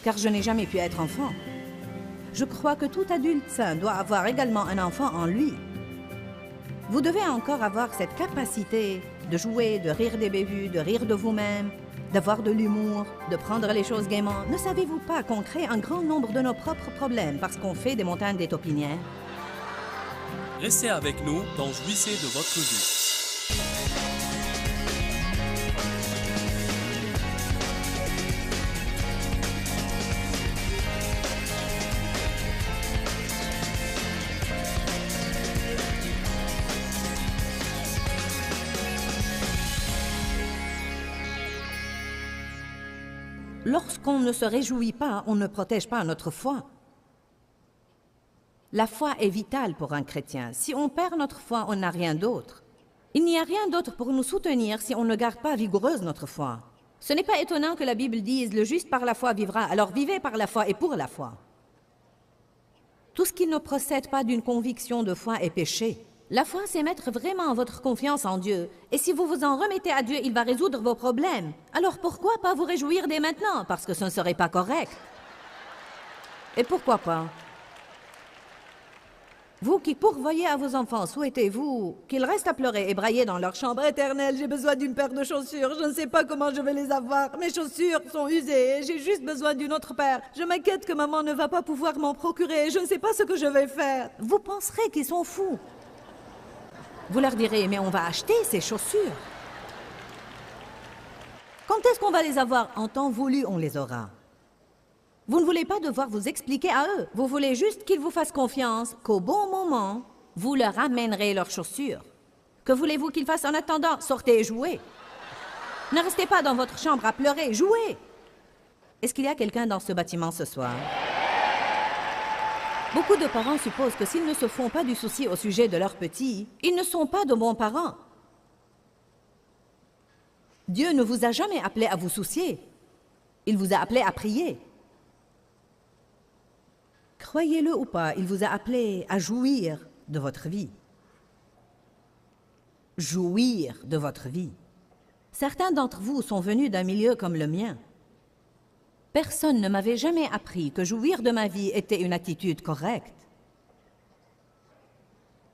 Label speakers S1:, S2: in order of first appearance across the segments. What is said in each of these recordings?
S1: car je n'ai jamais pu être enfant. Je crois que tout adulte sain doit avoir également un enfant en lui. Vous devez encore avoir cette capacité de jouer, de rire des bévues, de rire de vous-même, d'avoir de l'humour, de prendre les choses gaiement. Ne savez-vous pas qu'on crée un grand nombre de nos propres problèmes parce qu'on fait des montagnes des taupinières?
S2: Restez avec nous dans Jouissez de votre vie.
S1: Lorsqu'on ne se réjouit pas, on ne protège pas notre foi. La foi est vitale pour un chrétien. Si on perd notre foi, on n'a rien d'autre. Il n'y a rien d'autre pour nous soutenir si on ne garde pas vigoureuse notre foi. Ce n'est pas étonnant que la Bible dise « Le juste par la foi vivra », alors vivez par la foi et pour la foi. Tout ce qui ne procède pas d'une conviction de foi est péché. La foi, c'est mettre vraiment votre confiance en Dieu. Et si vous vous en remettez à Dieu, il va résoudre vos problèmes. Alors pourquoi pas vous réjouir dès maintenant? Parce que ce ne serait pas correct. Et pourquoi pas? Vous qui pourvoyez à vos enfants, souhaitez-vous qu'ils restent à pleurer et brailler dans leur chambre éternelle? J'ai besoin d'une paire de chaussures, je ne sais pas comment je vais les avoir. Mes chaussures sont usées et j'ai juste besoin d'une autre paire. Je m'inquiète que maman ne va pas pouvoir m'en procurer et je ne sais pas ce que je vais faire. Vous penserez qu'ils sont fous. Vous leur direz, mais on va acheter ces chaussures. Quand est-ce qu'on va les avoir? En temps voulu, on les aura. Vous ne voulez pas devoir vous expliquer à eux. Vous voulez juste qu'ils vous fassent confiance, qu'au bon moment, vous leur amènerez leurs chaussures. Que voulez-vous qu'ils fassent en attendant? Sortez et jouez. Ne restez pas dans votre chambre à pleurer, jouez. Est-ce qu'il y a quelqu'un dans ce bâtiment ce soir? Beaucoup de parents supposent que s'ils ne se font pas du souci au sujet de leurs petits, ils ne sont pas de bons parents. Dieu ne vous a jamais appelé à vous soucier. Il vous a appelé à prier. Croyez-le ou pas, il vous a appelé à jouir de votre vie. Jouir de votre vie. Certains d'entre vous sont venus d'un milieu comme le mien. Personne ne m'avait jamais appris que jouir de ma vie était une attitude correcte.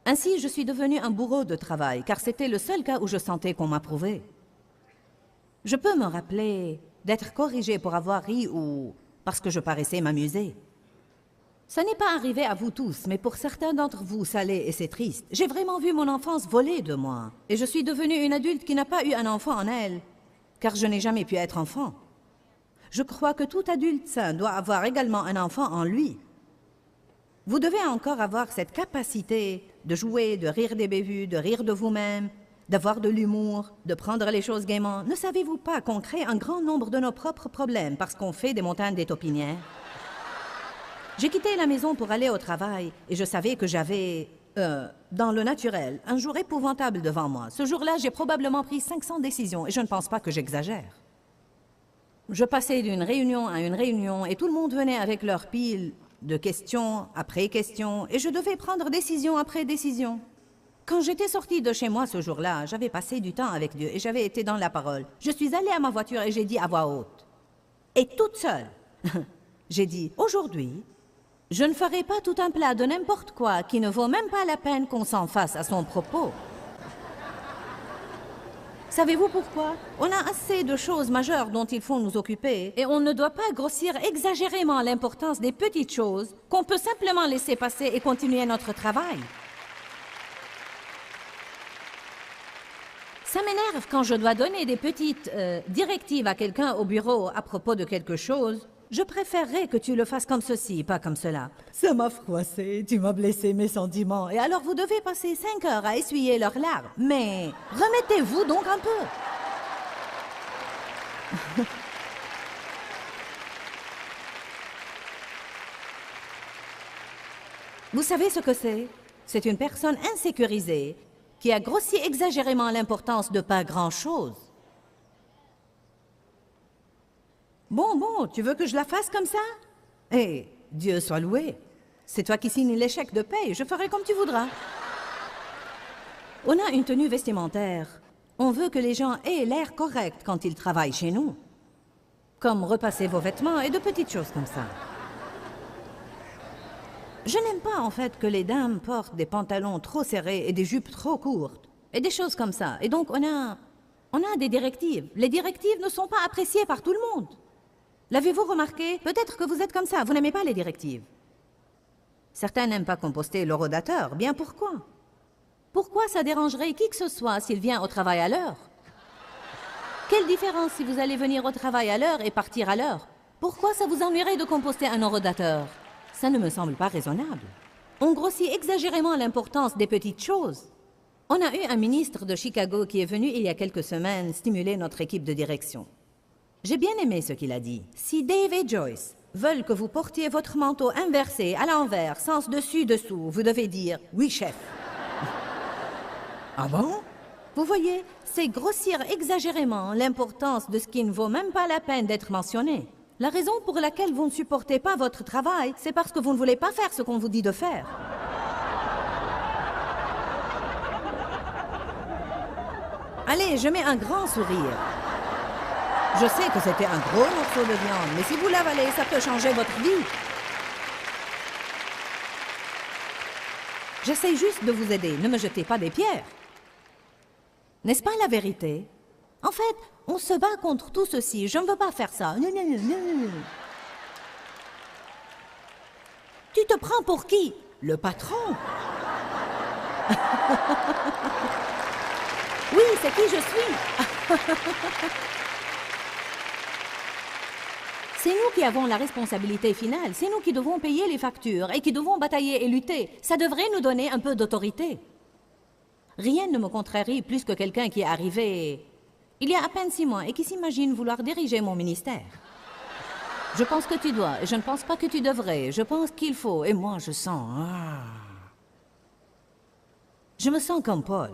S1: Ainsi, je suis devenu un bourreau de travail, car c'était le seul cas où je sentais qu'on m'approuvait. Je peux me rappeler d'être corrigé pour avoir ri ou parce que je paraissais m'amuser. Ça n'est pas arrivé à vous tous, mais pour certains d'entre vous, ça l'est et c'est triste. J'ai vraiment vu mon enfance voler de moi. Et je suis devenue une adulte qui n'a pas eu un enfant en elle, car je n'ai jamais pu être enfant. Je crois que tout adulte sain doit avoir également un enfant en lui. Vous devez encore avoir cette capacité de jouer, de rire des bévues, de rire de vous-même, d'avoir de l'humour, de prendre les choses gaiement. Ne savez-vous pas qu'on crée un grand nombre de nos propres problèmes parce qu'on fait des montagnes des taupinières? J'ai quitté la maison pour aller au travail et je savais que j'avais, dans le naturel, un jour épouvantable devant moi. Ce jour-là, j'ai probablement pris 500 décisions et je ne pense pas que j'exagère. Je passais d'une réunion à une réunion et tout le monde venait avec leur pile de questions après questions et je devais prendre décision après décision. Quand j'étais sortie de chez moi ce jour-là, j'avais passé du temps avec Dieu et j'avais été dans la parole. Je suis allée à ma voiture et j'ai dit à voix haute, et toute seule, j'ai dit, aujourd'hui, je ne ferai pas tout un plat de n'importe quoi qui ne vaut même pas la peine qu'on s'en fasse à son propos. Savez-vous pourquoi? On a assez de choses majeures dont il faut nous occuper et on ne doit pas grossir exagérément l'importance des petites choses qu'on peut simplement laisser passer et continuer notre travail. Ça m'énerve quand je dois donner des petites directives à quelqu'un au bureau à propos de quelque chose. Je préférerais que tu le fasses comme ceci, pas comme cela. Ça m'a froissé, tu m'as blessé mes sentiments. Et alors vous devez passer 5 heures à essuyer leurs larmes. Mais remettez-vous donc un peu. Vous savez ce que c'est? C'est une personne insécurisée qui a grossi exagérément l'importance de pas grand-chose. Bon, tu veux que je la fasse comme ça? Eh, Dieu soit loué. C'est toi qui signes les chèques de paye, je ferai comme tu voudras. On a une tenue vestimentaire. On veut que les gens aient l'air correct quand ils travaillent chez nous. comme repasser vos vêtements et de petites choses comme ça. Je n'aime pas en fait que les dames portent des pantalons trop serrés et des jupes trop courtes, et des choses comme ça. Et donc on a des directives. Les directives ne sont pas appréciées par tout le monde. L'avez-vous remarqué? Peut-être que vous êtes comme ça, vous n'aimez pas les directives. Certains n'aiment pas composter le rodateur. Bien pourquoi? Pourquoi ça dérangerait qui que ce soit s'il vient au travail à l'heure? Quelle différence si vous allez venir au travail à l'heure et partir à l'heure? Pourquoi ça vous ennuierait de composter un rodateur? Ça ne me semble pas raisonnable. On grossit exagérément l'importance des petites choses. On a eu un ministre de Chicago qui est venu il y a quelques semaines stimuler notre équipe de direction. J'ai bien aimé ce qu'il a dit. Si Dave et Joyce veulent que vous portiez votre manteau inversé, à l'envers, sens dessus-dessous, vous devez dire « Oui, chef ». Ah bon? Vous voyez, c'est grossir exagérément l'importance de ce qui ne vaut même pas la peine d'être mentionné. La raison pour laquelle vous ne supportez pas votre travail, c'est parce que vous ne voulez pas faire ce qu'on vous dit de faire. Allez, je mets un grand sourire. Je sais que c'était un gros morceau de viande, mais si vous l'avalez, ça peut changer votre vie. J'essaie juste de vous aider, ne me jetez pas des pierres. N'est-ce pas la vérité? En fait, on se bat contre tout ceci. Je ne veux pas faire ça. Non, non, non, non. Tu te prends pour qui? Le patron. Oui, c'est qui je suis. C'est nous qui avons la responsabilité finale. C'est nous qui devons payer les factures et qui devons batailler et lutter. Ça devrait nous donner un peu d'autorité. Rien ne me contrarie plus que quelqu'un qui est arrivé il y a à peine 6 mois et qui s'imagine vouloir diriger mon ministère. Je pense que tu dois, et je ne pense pas que tu devrais. Je pense qu'il faut, et moi je sens... Je me sens comme Paul.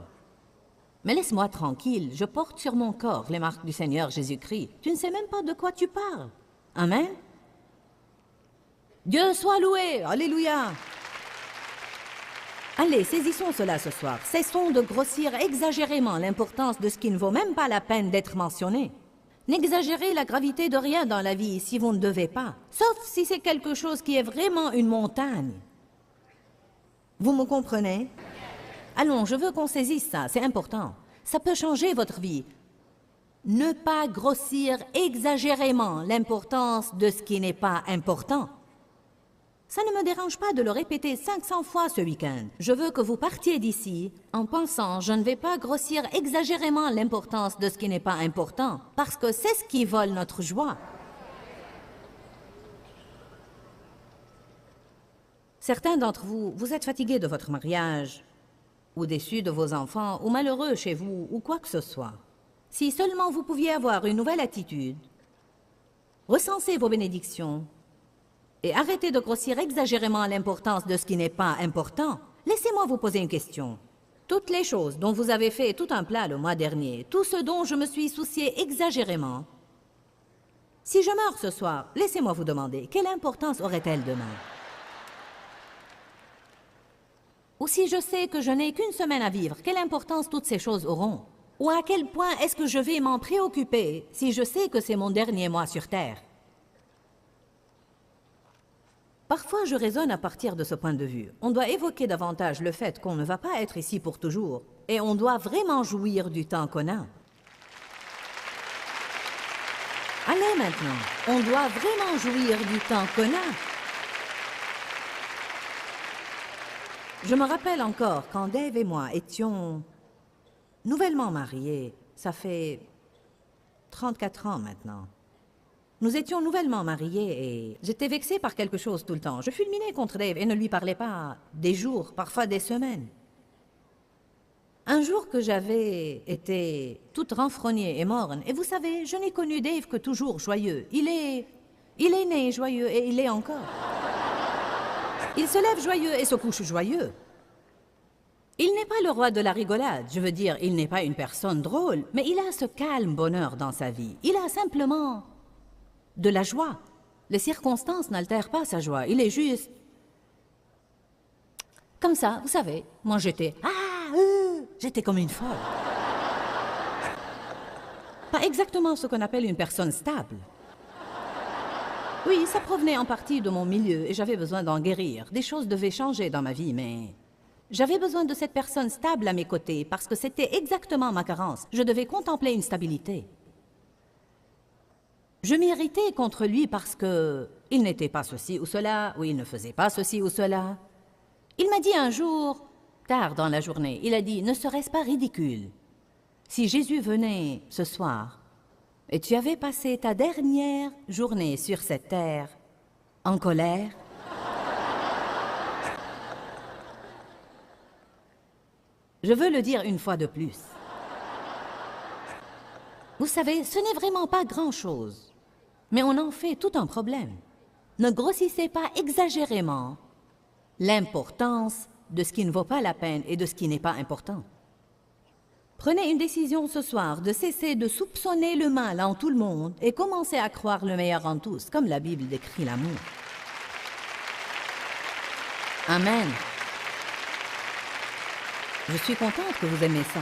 S1: Mais laisse-moi tranquille, je porte sur mon corps les marques du Seigneur Jésus-Christ. Tu ne sais même pas de quoi tu parles. Amen. Dieu soit loué, alléluia. Allez, saisissons cela ce soir. Cessons de grossir exagérément l'importance de ce qui ne vaut même pas la peine d'être mentionné. N'exagérez la gravité de rien dans la vie si vous ne devez pas, sauf si c'est quelque chose qui est vraiment une montagne. Vous me comprenez? Allons, je veux qu'on saisisse ça, c'est important. Ça peut changer votre vie. Ne pas grossir exagérément l'importance de ce qui n'est pas important. Ça ne me dérange pas de le répéter 500 fois ce week-end. Je veux que vous partiez d'ici en pensant « Je ne vais pas grossir exagérément l'importance de ce qui n'est pas important, parce que c'est ce qui vole notre joie. » Certains d'entre vous, vous êtes fatigués de votre mariage, ou déçus de vos enfants, ou malheureux chez vous, ou quoi que ce soit. Si seulement vous pouviez avoir une nouvelle attitude, recensez vos bénédictions, et arrêtez de grossir exagérément l'importance de ce qui n'est pas important. Laissez-moi vous poser une question. Toutes les choses dont vous avez fait tout un plat le mois dernier, tout ce dont je me suis soucié exagérément, si je meurs ce soir, laissez-moi vous demander, quelle importance aurait-elle demain? Ou si je sais que je n'ai qu'une semaine à vivre, quelle importance toutes ces choses auront? Ou à quel point est-ce que je vais m'en préoccuper si je sais que c'est mon dernier mois sur Terre? Parfois, je raisonne à partir de ce point de vue. On doit évoquer davantage le fait qu'on ne va pas être ici pour toujours, et on doit vraiment jouir du temps qu'on a. Allez maintenant, on doit vraiment jouir du temps qu'on a. Je me rappelle encore quand Dave et moi étions nouvellement mariés. Ça fait 34 ans maintenant. Nous étions nouvellement mariés et j'étais vexée par quelque chose tout le temps. Je fulminais contre Dave et ne lui parlais pas des jours, parfois des semaines. Un jour que j'avais été toute renfrognée et morne, et vous savez, je n'ai connu Dave que toujours joyeux. Il est né joyeux et il est encore. Il se lève joyeux et se couche joyeux. Il n'est pas le roi de la rigolade, je veux dire, il n'est pas une personne drôle, mais il a ce calme bonheur dans sa vie. Il a simplement de la joie. Les circonstances n'altèrent pas sa joie, il est juste... Comme ça, vous savez, moi j'étais... j'étais comme une folle. Pas exactement ce qu'on appelle une personne stable. Oui, ça provenait en partie de mon milieu et j'avais besoin d'en guérir. Des choses devaient changer dans ma vie, mais j'avais besoin de cette personne stable à mes côtés parce que c'était exactement ma carence. Je devais contempler une stabilité. Je m'irritais contre lui parce que il n'était pas ceci ou cela, ou il ne faisait pas ceci ou cela. Il m'a dit un jour, tard dans la journée, il a dit, ne serait-ce pas ridicule si Jésus venait ce soir et tu avais passé ta dernière journée sur cette terre en colère? Je veux le dire une fois de plus. Vous savez, ce n'est vraiment pas grand-chose, mais on en fait tout un problème. Ne grossissez pas exagérément l'importance de ce qui ne vaut pas la peine et de ce qui n'est pas important. Prenez une décision ce soir de cesser de soupçonner le mal en tout le monde et commencez à croire le meilleur en tous, comme la Bible décrit l'amour. Amen. Je suis contente que vous aimez ça.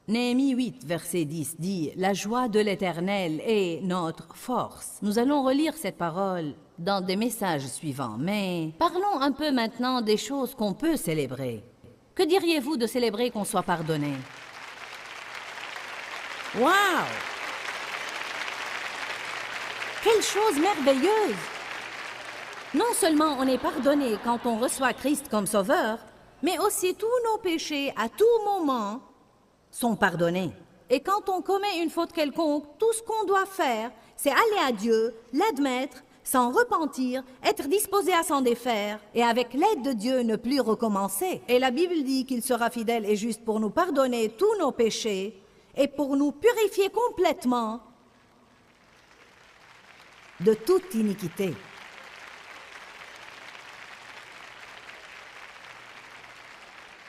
S1: Néhémie 8, verset 10 dit « La joie de l'Éternel est notre force ». Nous allons relire cette parole dans des messages suivants, mais parlons un peu maintenant des choses qu'on peut célébrer. Que diriez-vous de célébrer qu'on soit pardonné? Wow! Quelle chose merveilleuse! Non seulement on est pardonné quand on reçoit Christ comme sauveur, mais aussi tous nos péchés à tout moment sont pardonnés. Et quand on commet une faute quelconque, tout ce qu'on doit faire, c'est aller à Dieu, l'admettre, s'en repentir, être disposé à s'en défaire, et avec l'aide de Dieu, ne plus recommencer. Et la Bible dit qu'il sera fidèle et juste pour nous pardonner tous nos péchés et pour nous purifier complètement de toute iniquité.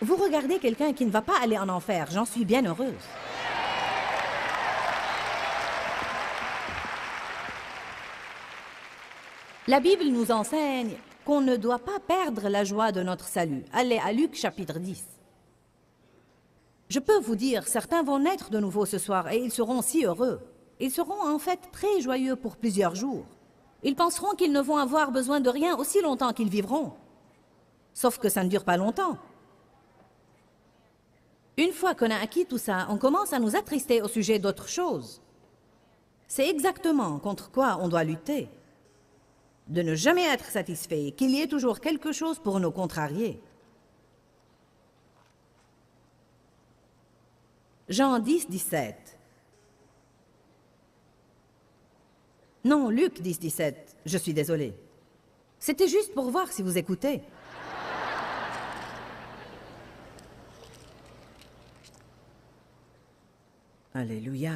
S1: Vous regardez quelqu'un qui ne va pas aller en enfer, j'en suis bien heureuse. La Bible nous enseigne qu'on ne doit pas perdre la joie de notre salut. Allez à Luc chapitre 10. Je peux vous dire, certains vont naître de nouveau ce soir et ils seront si heureux. Ils seront en fait très joyeux pour plusieurs jours. Ils penseront qu'ils ne vont avoir besoin de rien aussi longtemps qu'ils vivront. Sauf que ça ne dure pas longtemps. Une fois qu'on a acquis tout ça, on commence à nous attrister au sujet d'autre chose. C'est exactement contre quoi on doit lutter. De ne jamais être satisfait, qu'il y ait toujours quelque chose pour nous contrarier. Jean 10, 17. Non, Luc 10, 17. Je suis désolée. C'était juste pour voir si vous écoutez. Alléluia.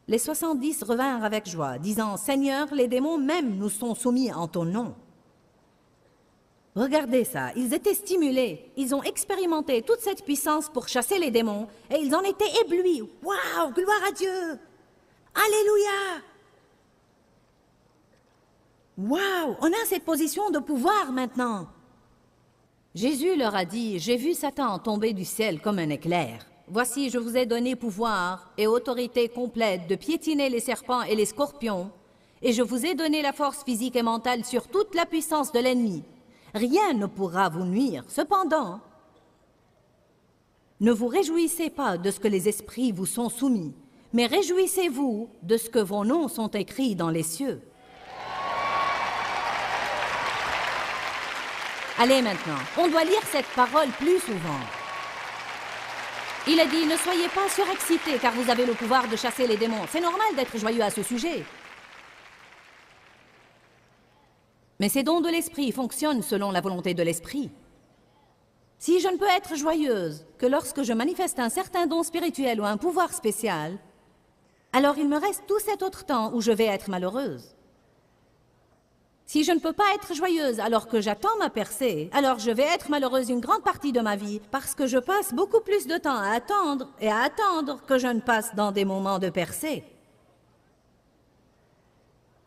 S1: Les 70 revinrent avec joie, disant, « Seigneur, les démons même nous sont soumis en ton nom. » Regardez ça, ils étaient stimulés, ils ont expérimenté toute cette puissance pour chasser les démons, et ils en étaient éblouis. Waouh, gloire à Dieu! Alléluia! Waouh, on a cette position de pouvoir maintenant. Jésus leur a dit, « J'ai vu Satan tomber du ciel comme un éclair. Voici, je vous ai donné pouvoir et autorité complète de piétiner les serpents et les scorpions, et je vous ai donné la force physique et mentale sur toute la puissance de l'ennemi. Rien ne pourra vous nuire. Cependant, ne vous réjouissez pas de ce que les esprits vous sont soumis, mais réjouissez-vous de ce que vos noms sont écrits dans les cieux. » Allez maintenant, on doit lire cette parole plus souvent. Il a dit, ne soyez pas surexcités car vous avez le pouvoir de chasser les démons. C'est normal d'être joyeux à ce sujet. Mais ces dons de l'esprit fonctionnent selon la volonté de l'esprit. Si je ne peux être joyeuse que lorsque je manifeste un certain don spirituel ou un pouvoir spécial, alors il me reste tout cet autre temps où je vais être malheureuse. Si je ne peux pas être joyeuse alors que j'attends ma percée, alors je vais être malheureuse une grande partie de ma vie parce que je passe beaucoup plus de temps à attendre et à attendre que je ne passe dans des moments de percée.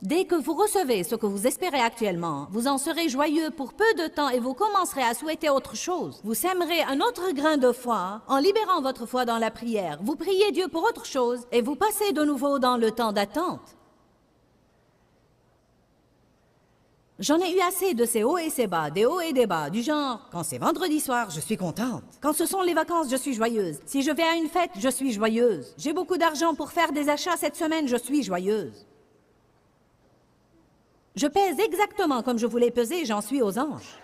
S1: Dès que vous recevez ce que vous espérez actuellement, vous en serez joyeux pour peu de temps et vous commencerez à souhaiter autre chose. Vous sèmerez un autre grain de foi en libérant votre foi dans la prière. Vous priez Dieu pour autre chose et vous passez de nouveau dans le temps d'attente. J'en ai eu assez de ces hauts et ces bas, des hauts et des bas, du genre « Quand c'est vendredi soir, je suis contente. Quand ce sont les vacances, je suis joyeuse. Si je vais à une fête, je suis joyeuse. J'ai beaucoup d'argent pour faire des achats cette semaine, je suis joyeuse. » Je pèse exactement comme je voulais peser, j'en suis aux anges.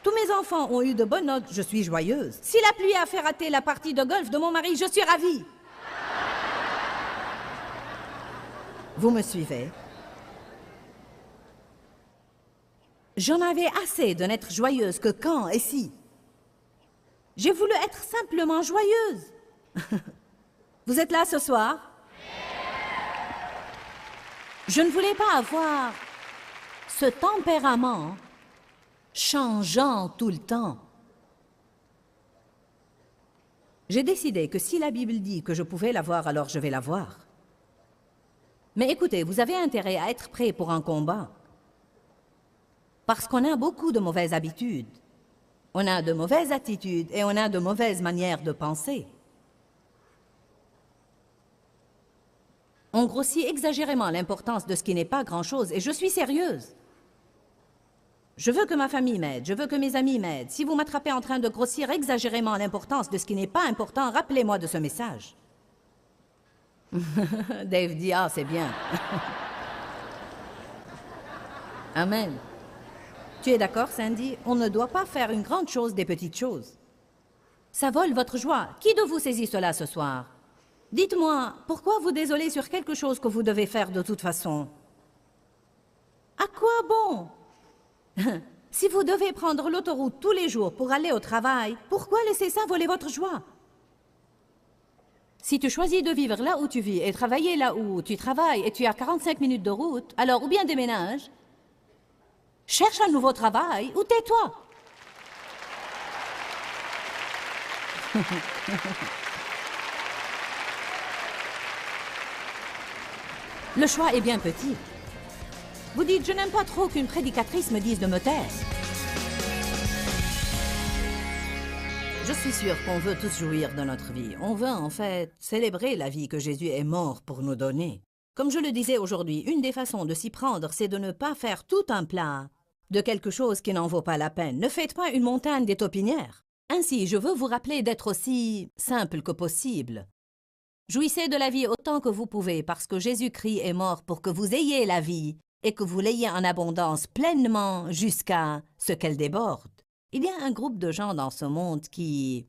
S1: Tous mes enfants ont eu de bonnes notes, je suis joyeuse. Si la pluie a fait rater la partie de golf de mon mari, je suis ravie. Vous me suivez? J'en avais assez de n'être joyeuse que quand et si. J'ai voulu être simplement joyeuse. Vous êtes là ce soir? Je ne voulais pas avoir ce tempérament changeant tout le temps. J'ai décidé que si la Bible dit que je pouvais l'avoir, alors je vais l'avoir. Mais écoutez, vous avez intérêt à être prêt pour un combat. Parce qu'on a beaucoup de mauvaises habitudes. On a de mauvaises attitudes et on a de mauvaises manières de penser. On grossit exagérément l'importance de ce qui n'est pas grand-chose et je suis sérieuse. Je veux que ma famille m'aide, je veux que mes amis m'aident. Si vous m'attrapez en train de grossir exagérément l'importance de ce qui n'est pas important, rappelez-moi de ce message. Dave dit « Ah, c'est bien. » Amen. Tu es d'accord, Sandy? On ne doit pas faire une grande chose des petites choses. Ça vole votre joie. Qui de vous saisit cela ce soir? Dites-moi, pourquoi vous désolez sur quelque chose que vous devez faire de toute façon? À quoi bon? Si vous devez prendre l'autoroute tous les jours pour aller au travail, pourquoi laisser ça voler votre joie? Si tu choisis de vivre là où tu vis et travailler là où tu travailles et tu as 45 minutes de route, alors ou bien déménage, cherche un nouveau travail ou tais-toi. Le choix est bien petit. Vous dites, je n'aime pas trop qu'une prédicatrice me dise de me taire. Je suis sûre qu'on veut tous jouir de notre vie. On veut en fait célébrer la vie que Jésus est mort pour nous donner. Comme je le disais aujourd'hui, une des façons de s'y prendre, c'est de ne pas faire tout un plat de quelque chose qui n'en vaut pas la peine. Ne faites pas une montagne des taupinières. Ainsi, je veux vous rappeler d'être aussi simple que possible. Jouissez de la vie autant que vous pouvez parce que Jésus-Christ est mort pour que vous ayez la vie et que vous l'ayez en abondance pleinement jusqu'à ce qu'elle déborde. Il y a un groupe de gens dans ce monde qui,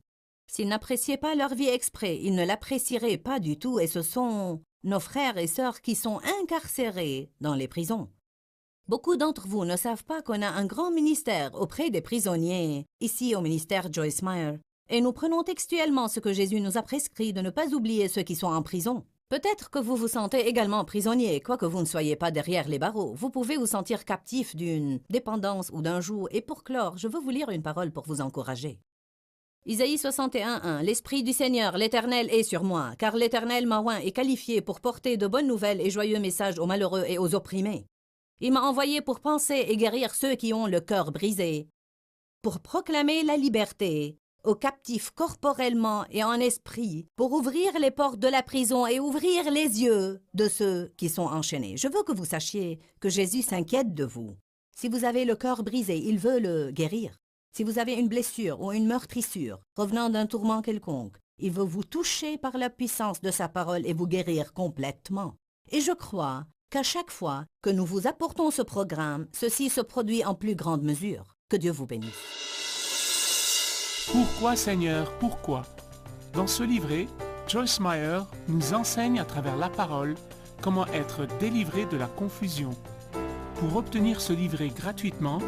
S1: s'ils n'appréciaient pas leur vie exprès, ils ne l'apprécieraient pas du tout et ce sont nos frères et sœurs qui sont incarcérés dans les prisons. Beaucoup d'entre vous ne savent pas qu'on a un grand ministère auprès des prisonniers, ici au ministère Joyce Meyer, et nous prenons textuellement ce que Jésus nous a prescrit de ne pas oublier ceux qui sont en prison. Peut-être que vous vous sentez également prisonnier, quoique vous ne soyez pas derrière les barreaux. Vous pouvez vous sentir captif d'une dépendance ou d'un joug. Et pour clore, je veux vous lire une parole pour vous encourager. Isaïe 61:1. L'Esprit du Seigneur, l'Éternel, est sur moi, car l'Éternel m'a oint et qualifié pour porter de bonnes nouvelles et joyeux messages aux malheureux et aux opprimés. Il m'a envoyé pour penser et guérir ceux qui ont le cœur brisé, pour proclamer la liberté aux captifs corporellement et en esprit, pour ouvrir les portes de la prison et ouvrir les yeux de ceux qui sont enchaînés. Je veux que vous sachiez que Jésus s'inquiète de vous. Si vous avez le cœur brisé, il veut le guérir. Si vous avez une blessure ou une meurtrissure provenant d'un tourment quelconque, il veut vous toucher par la puissance de sa parole et vous guérir complètement. Et je crois qu'à chaque fois que nous vous apportons ce programme, ceci se produit en plus grande mesure. Que Dieu vous bénisse.
S3: Pourquoi Seigneur, pourquoi? Dans ce livret, Joyce Meyer nous enseigne à travers la parole comment être délivré de la confusion. Pour obtenir ce livret gratuitement,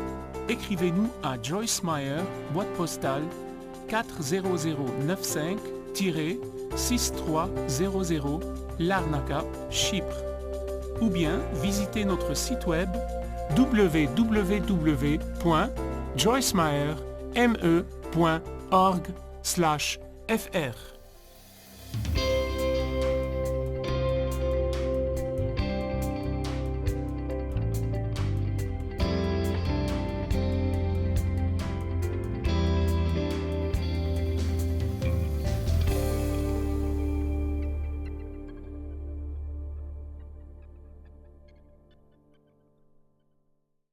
S3: écrivez-nous à Joyce Meyer, boîte postale 40095-6300 Larnaca, Chypre. Ou bien visitez notre site web www.joycemeyer.org/fr.